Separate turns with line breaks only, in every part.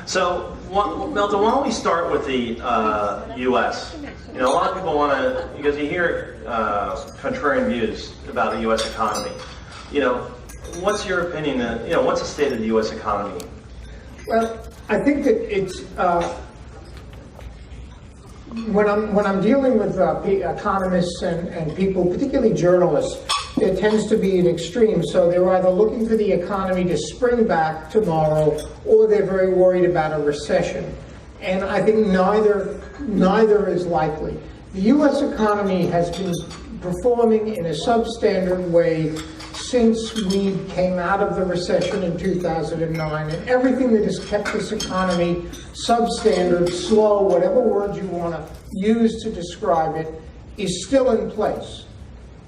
So, Milton, why don't we start with the U.S.? You know, a lot of people want to, because you hear contrarian views about the U.S. economy. You know, what's your opinion? You know, what's the state of the U.S. economy?
Well, I think that it's when I'm dealing with economists and people, particularly journalists, there tends to be an extreme. So they're either looking for the economy to spring back tomorrow, or they're very worried about a recession. And I think neither is likely. The U.S. economy has been performing in a substandard way since we came out of the recession in 2009, and everything that has kept this economy substandard, slow, whatever word you want to use to describe it, is still in place.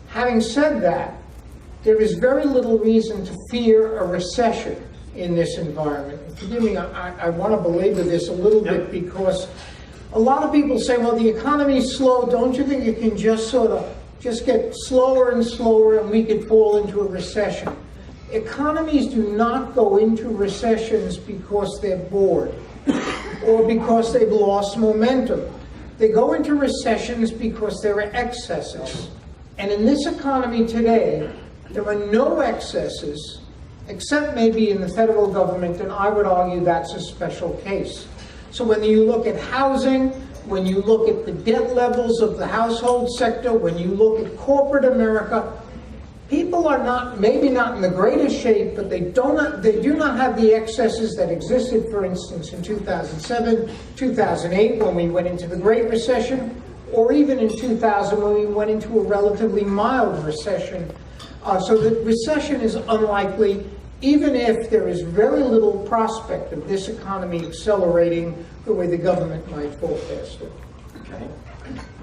Having said that, there is very little reason to fear a recession in this environment. Forgive me, I want to belabor this a little bit, because a lot of people say, well, the economy is slow. Don't you think it can just sort of get slower and slower and we could fall into a recession? Economies do not go into recessions because they're bored or because they've lost momentum. They go into recessions because there are excesses. And in this economy today, there are no excesses, except maybe in the federal government, and I would argue that's a special case. So when you look at housing, when you look at the debt levels of the household sector, when you look at corporate America, people are not, maybe not in the greatest shape, but they do not have the excesses that existed, for instance, in 2007, 2008, when we went into the Great Recession, or even in 2000 when we went into a relatively mild recession. So the recession is unlikely, even if there is very little prospect of this economy accelerating the way the government might forecast it.
Okay.